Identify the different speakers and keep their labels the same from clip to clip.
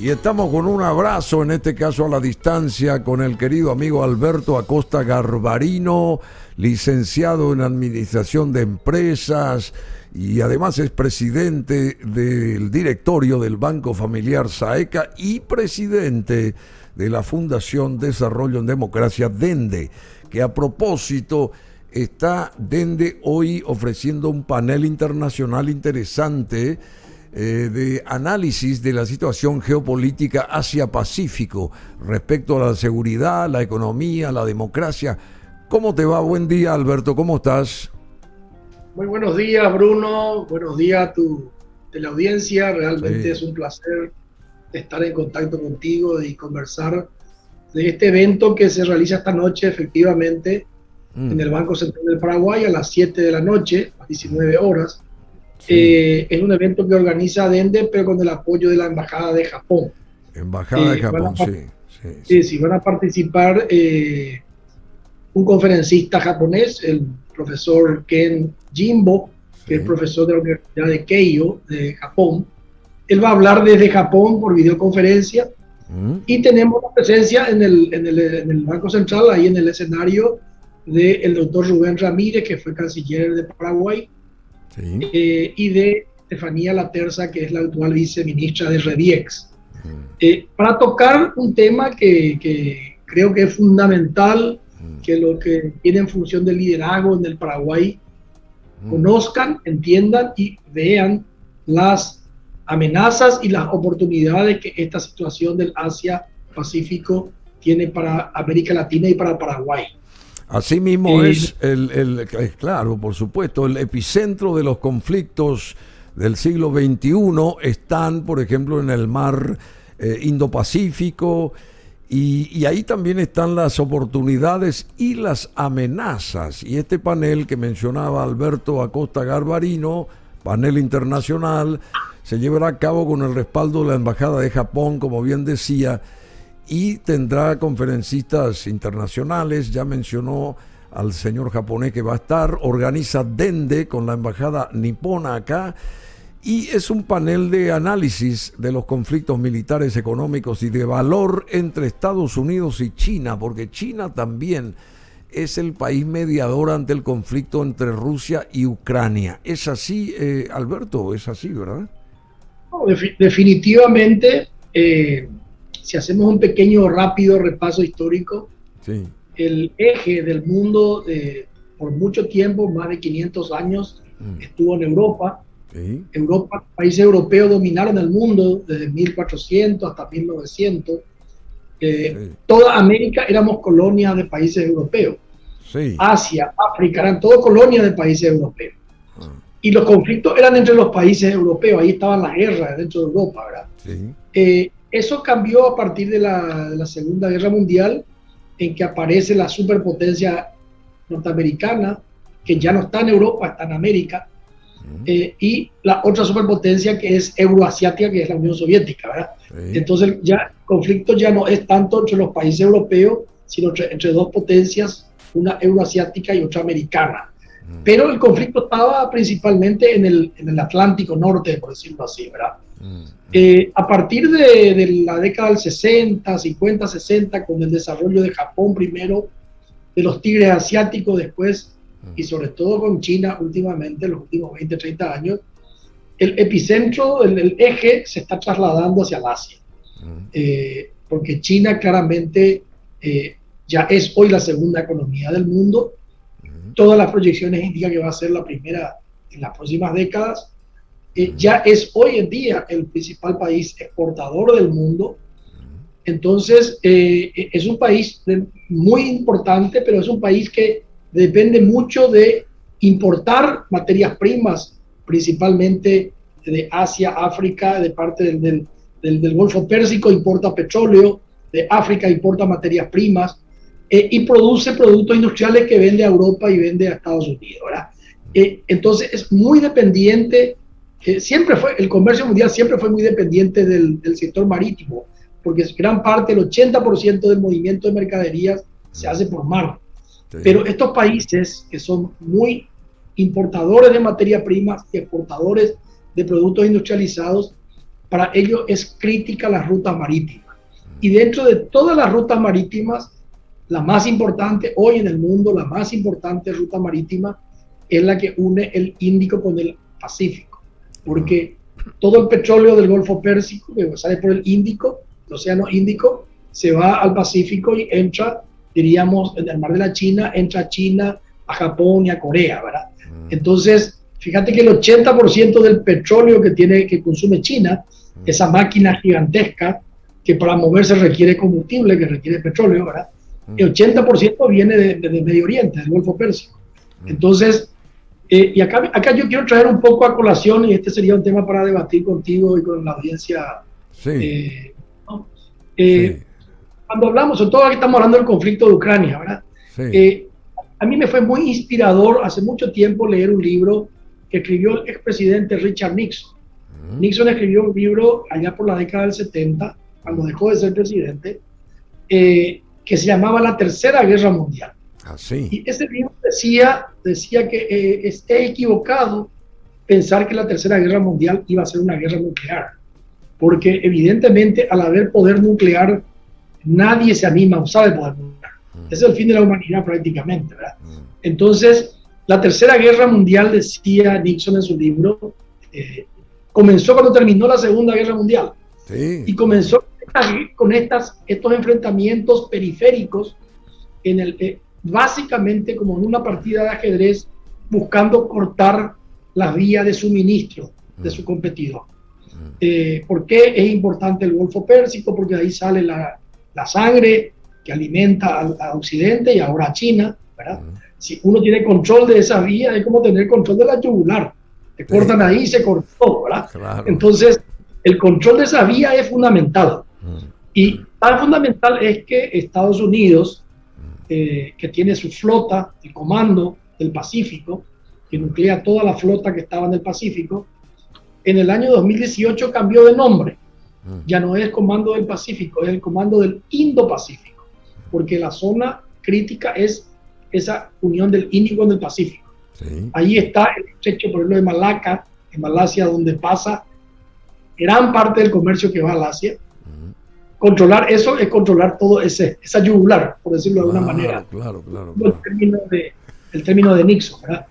Speaker 1: Y estamos con un abrazo, en este caso a la distancia, con el querido amigo Alberto Acosta Garbarino, licenciado en Administración de Empresas y además es presidente del directorio del Banco Familiar SAECA y presidente de la Fundación Desarrollo en Democracia, DENDE, que a propósito está DENDE hoy ofreciendo un panel internacional interesante de análisis de la situación geopolítica Asia-Pacífico respecto a la seguridad, la economía, la democracia. ¿Cómo te va? Buen día, Alberto, ¿cómo estás?
Speaker 2: Muy buenos días, Bruno. Buenos días a de la audiencia. Realmente
Speaker 1: Sí.
Speaker 2: es un placer estar en contacto contigo y conversar de este evento que se realiza esta noche, efectivamente, en el Banco Central del Paraguay a las 7 de la noche, a 19 horas.
Speaker 1: Sí.
Speaker 2: Es un evento que organiza DENDE, pero con el apoyo de la Embajada de Japón.
Speaker 1: Embajada de
Speaker 2: Van
Speaker 1: Japón,
Speaker 2: a,
Speaker 1: sí, sí, sí.
Speaker 2: sí, van a participar un conferencista japonés, el profesor Ken Jimbo, que es
Speaker 1: Sí.
Speaker 2: profesor de la Universidad de Keio de Japón. Él va a hablar desde Japón por videoconferencia y tenemos la presencia en el Banco Central, ahí en el escenario, del doctor Rubén Ramírez, que fue canciller de Paraguay,
Speaker 1: Sí.
Speaker 2: y de Estefanía Laterza, que es la actual viceministra de REDIEX, para tocar un tema que creo que es fundamental que los que tienen función de liderazgo en el Paraguay conozcan, entiendan y vean las amenazas y las oportunidades que esta situación del Asia-Pacífico tiene para América Latina y para Paraguay.
Speaker 1: Así mismo es claro, por supuesto, el epicentro de los conflictos del siglo XXI están, por ejemplo, en el mar Indo-Pacífico, y ahí también están las oportunidades y las amenazas. Y este panel que mencionaba Alberto Acosta Garbarino, panel internacional, se llevará a cabo con el respaldo de la Embajada de Japón, como bien decía, y tendrá conferencistas internacionales. Ya mencionó al señor japonés que va a estar, organiza DENDE con la embajada nipona acá, y es un panel de análisis de los conflictos militares, económicos y de valor entre Estados Unidos y China, porque China también es el país mediador ante el conflicto entre Rusia y Ucrania. ¿Es así, Alberto? ¿Es así, verdad?
Speaker 2: No, definitivamente, si hacemos un pequeño rápido repaso histórico,
Speaker 1: Sí.
Speaker 2: el eje del mundo por mucho tiempo, más de 500 años, estuvo en Europa.
Speaker 1: Sí.
Speaker 2: Europa, países europeos dominaron el mundo desde 1400 hasta 1900.
Speaker 1: Sí.
Speaker 2: Toda América éramos colonias de países europeos.
Speaker 1: Sí.
Speaker 2: Asia, África, eran todo colonias de países europeos. Y los conflictos eran entre los países europeos, ahí estaban las guerras dentro de Europa, ¿verdad?
Speaker 1: Sí.
Speaker 2: Eso cambió a partir de la Segunda Guerra Mundial, en que aparece la superpotencia norteamericana, que ya no está en Europa, está en América, y la otra superpotencia que es euroasiática, que es la Unión Soviética, ¿verdad?
Speaker 1: Sí.
Speaker 2: Entonces ya el conflicto ya no es tanto entre los países europeos, sino entre dos potencias, una euroasiática y otra americana. Pero el conflicto estaba principalmente en el Atlántico Norte, por decirlo así, ¿verdad? A partir de la década del 60, 50, 60, con el desarrollo de Japón primero, de los tigres asiáticos después, y sobre todo con China últimamente, los últimos 20, 30 años, el epicentro, el eje se está trasladando hacia el Asia. Porque China claramente ya es hoy la segunda economía del mundo. Todas las proyecciones indican que va a ser la primera en las próximas décadas. Ya es hoy en día el principal país exportador del mundo. Entonces, es un país muy importante, pero es un país que depende mucho de importar materias primas, principalmente de Asia, África, de parte del Golfo Pérsico importa petróleo, de África importa materias primas, y produce productos industriales que vende a Europa y vende a Estados Unidos, ¿verdad? Entonces es muy dependiente, siempre fue, el comercio mundial siempre fue muy dependiente del sector marítimo, porque gran parte, el 80% del movimiento de mercaderías se hace por mar. Sí. Pero estos países que son muy importadores de materia prima y exportadores de productos industrializados, para ellos es crítica la ruta marítima. Y dentro de todas las rutas marítimas, la más importante hoy en el mundo, la más importante ruta marítima es la que une el Índico con el Pacífico, porque todo el petróleo del Golfo Pérsico que sale por el Índico, el Océano Índico, se va al Pacífico y entra, diríamos, en el Mar de la China, entra a China, a Japón y a Corea, ¿verdad? Entonces, fíjate que el 80% del petróleo que consume China, esa máquina gigantesca que para moverse requiere combustible, que requiere petróleo, ¿verdad? El 80% viene de Medio Oriente, del Golfo Pérsico. Entonces, y acá yo quiero traer un poco a colación, y este sería un tema para debatir contigo y con la audiencia.
Speaker 1: Sí.
Speaker 2: ¿No?
Speaker 1: Sí.
Speaker 2: Cuando hablamos, sobre todo aquí estamos hablando del conflicto de Ucrania, ¿verdad?
Speaker 1: Sí.
Speaker 2: A mí me fue muy inspirador hace mucho tiempo leer un libro que escribió el expresidente Richard Nixon. Nixon escribió un libro allá por la década del 70, cuando dejó de ser presidente, que se llamaba La Tercera Guerra Mundial.
Speaker 1: Así.
Speaker 2: Y ese libro decía que es equivocado pensar que la Tercera Guerra Mundial iba a ser una guerra nuclear, porque evidentemente al haber poder nuclear, nadie se anima a usar el poder nuclear. Es el fin de la humanidad prácticamente, ¿verdad? Entonces, la Tercera Guerra Mundial, decía Nixon en su libro, comenzó cuando terminó la Segunda Guerra Mundial.
Speaker 1: Sí.
Speaker 2: Y comenzó con estos enfrentamientos periféricos, básicamente como en una partida de ajedrez, buscando cortar la vía de suministro de su competidor. ¿Por qué es importante el Golfo Pérsico? Porque de ahí sale la sangre que alimenta a Occidente y ahora a China, ¿verdad? Si uno tiene control de esa vía, es como tener control de la yugular. Te cortan ahí y se cortó, ¿verdad?
Speaker 1: Claro.
Speaker 2: Entonces, el control de esa vía es fundamental. Y tan fundamental es que Estados Unidos, que tiene su flota, el comando del Pacífico, que nuclea toda la flota que estaba en el Pacífico, en el año 2018 cambió de nombre. Ya no es el comando del Pacífico, es el comando del Indo-Pacífico, porque la zona crítica es esa unión del Índico con el Pacífico. Sí. Ahí está el estrecho, por ejemplo, de Malaca, en Malasia, donde pasa gran parte del comercio que va al Asia. Controlar eso es controlar todo esa yugular, por decirlo de alguna manera. Claro. El término de Nixon, ¿verdad?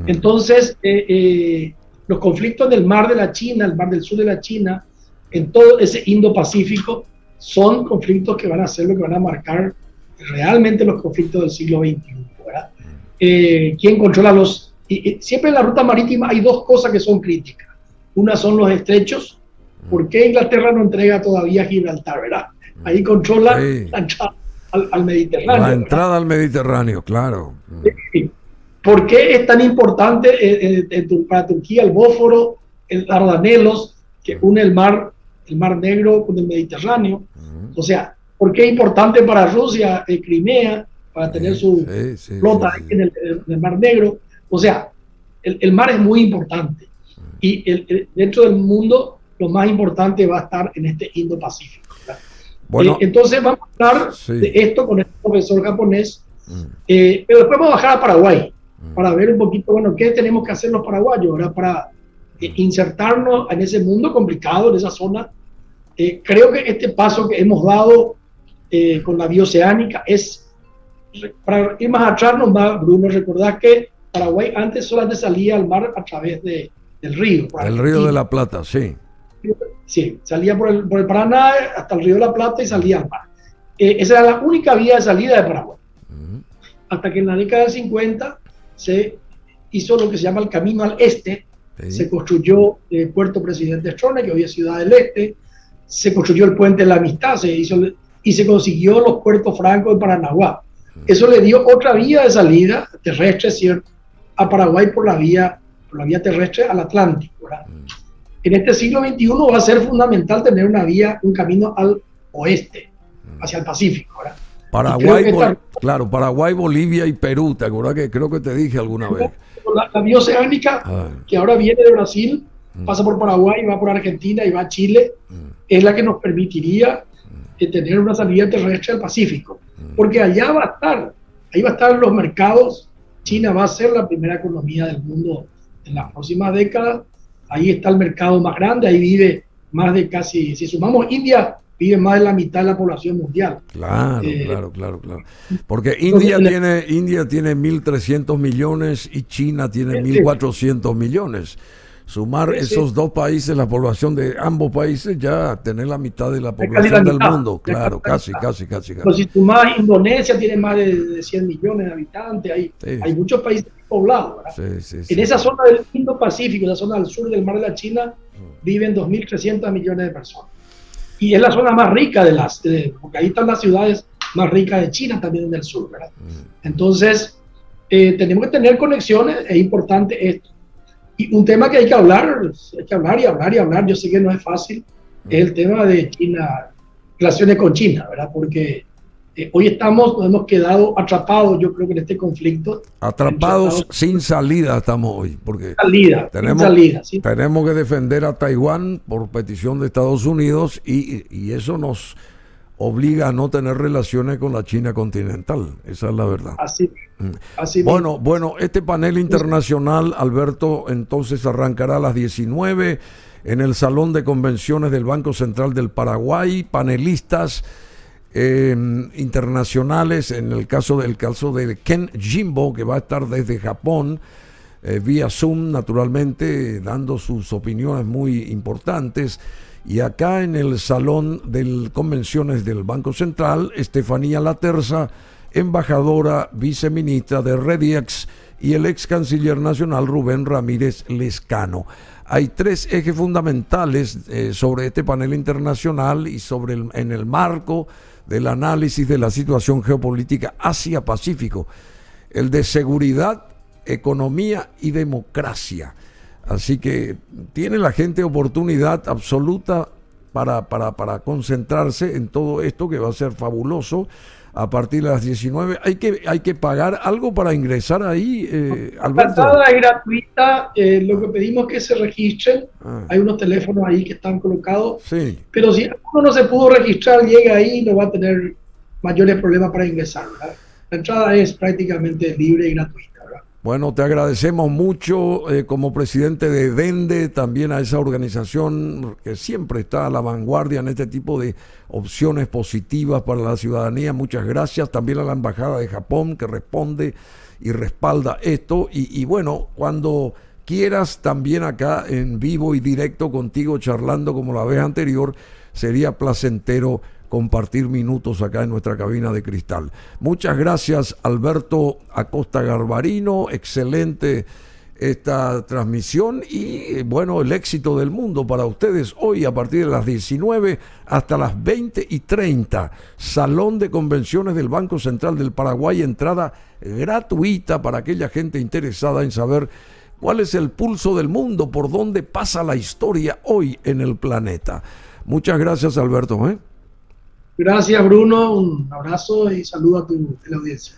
Speaker 2: Entonces, los conflictos del mar de la China, el mar del sur de la China, en todo ese Indo-Pacífico, son conflictos que van a ser lo que van a marcar realmente los conflictos del siglo XXI, ¿verdad? ¿Quién controla los...? Siempre en la ruta marítima hay dos cosas que son críticas. Una son los estrechos. ¿Por qué Inglaterra no entrega todavía Gibraltar, verdad? Ahí controla la entrada al Mediterráneo.
Speaker 1: La entrada, ¿verdad?, al Mediterráneo, claro.
Speaker 2: Sí. ¿Por qué es tan importante para Turquía el Bósforo, el Dardanelos, que une el mar Negro con el Mediterráneo? O sea, ¿por qué es importante para Rusia Crimea, para tener su flota en el Mar Negro? O sea, el mar es muy importante. Y dentro del mundo, lo más importante va a estar en este Indo-Pacífico. Bueno, entonces vamos a hablar de esto con el profesor japonés, pero después vamos a bajar a Paraguay para ver un poquito, bueno, qué tenemos que hacer los paraguayos, ¿verdad?, para insertarnos en ese mundo complicado, en esa zona. Creo que este paso que hemos dado con la bioceánica es, para ir más atrás, Bruno, recordás que Paraguay antes solamente salía al mar a través del río.
Speaker 1: El río de la Plata, sí.
Speaker 2: Sí, salía por el Paraná hasta el río de la Plata y salía al mar. Esa era la única vía de salida de Paraguay. Hasta que en la década del 50 se hizo lo que se llama el Camino al Este. Se construyó Puerto Presidente Strone, que hoy es Ciudad del Este. Se construyó el Puente de la Amistad y se consiguió los puertos francos de Paranaguá. Eso le dio otra vía de salida terrestre, ¿cierto?, a Paraguay por la vía terrestre al Atlántico, ¿verdad? En este siglo XXI va a ser fundamental tener un camino al oeste, hacia el Pacífico, ¿verdad?
Speaker 1: Paraguay, Bolivia y Perú, ¿te acuerdas que creo que te dije alguna vez?
Speaker 2: La bioceánica, que ahora viene de Brasil, pasa por Paraguay, va por Argentina y va a Chile, es la que nos permitiría tener una salida terrestre al Pacífico, porque allá va a estar los mercados. China va a ser la primera economía del mundo en las próximas décadas. Ahí está el mercado más grande, ahí vive más de casi, si sumamos India, vive más de la mitad de la población mundial.
Speaker 1: Claro, claro. Porque India tiene 1.300 millones y China tiene 1.400 millones. Sumar esos dos países, la población de ambos países, ya tener la mitad de la población del mundo. Claro, casi.
Speaker 2: Pero si sumás, Indonesia tiene más de 100 millones de habitantes, hay muchos países poblados, ¿verdad? En esa zona del Indo-Pacífico, la zona del sur del Mar de la China, viven 2.300 millones de personas. Y es la zona más rica porque ahí están las ciudades más ricas de China, también en el sur, ¿verdad? Entonces, tenemos que tener conexiones, es importante esto. Y un tema que hay que hablar y hablar, yo sé que no es fácil, es el tema de China, relaciones con China, ¿verdad? Porque hoy nos hemos quedado atrapados, yo creo que en este conflicto.
Speaker 1: Atrapados sin salida estamos hoy, porque tenemos que defender a Taiwán por petición de Estados Unidos y eso nos obliga a no tener relaciones con la China continental, esa es la verdad. Así bueno, este panel internacional, Alberto, entonces arrancará a las 19 en el Salón de Convenciones del Banco Central del Paraguay, panelistas internacionales, en el caso de Ken Jimbo, que va a estar desde Japón, vía Zoom, naturalmente, dando sus opiniones muy importantes. Y acá en el Salón de Convenciones del Banco Central, Estefanía Laterza, embajadora viceministra de REDIEX, y el ex canciller nacional Rubén Ramírez Lescano. Hay tres ejes fundamentales sobre este panel internacional y en el marco del análisis de la situación geopolítica Asia-Pacífico, el de seguridad, economía y democracia. Así que tiene la gente oportunidad absoluta para concentrarse en todo esto, que va a ser fabuloso a partir de las 19. Hay que pagar algo para ingresar ahí, Alberto.
Speaker 2: La entrada es gratuita, lo que pedimos es que se registren. Hay unos teléfonos ahí que están colocados, pero si uno no se pudo registrar, llega ahí y no va a tener mayores problemas para ingresar, ¿verdad? La entrada es prácticamente libre y gratuita.
Speaker 1: Bueno, te agradecemos mucho como presidente de DENDE, también a esa organización que siempre está a la vanguardia en este tipo de opciones positivas para la ciudadanía. Muchas gracias. También a la Embajada de Japón, que responde y respalda esto. Y bueno, cuando quieras, también acá en vivo y directo contigo, charlando como la vez anterior, sería placentero compartir minutos acá en nuestra cabina de cristal. Muchas gracias, Alberto Acosta Garbarino, excelente esta transmisión y bueno, el éxito del mundo para ustedes hoy a partir de las 19 hasta las 20:30, Salón de Convenciones del Banco Central del Paraguay, entrada gratuita para aquella gente interesada en saber cuál es el pulso del mundo, por dónde pasa la historia hoy en el planeta. Muchas gracias, Alberto.
Speaker 2: Gracias, Bruno. Un abrazo y saludo a la audiencia.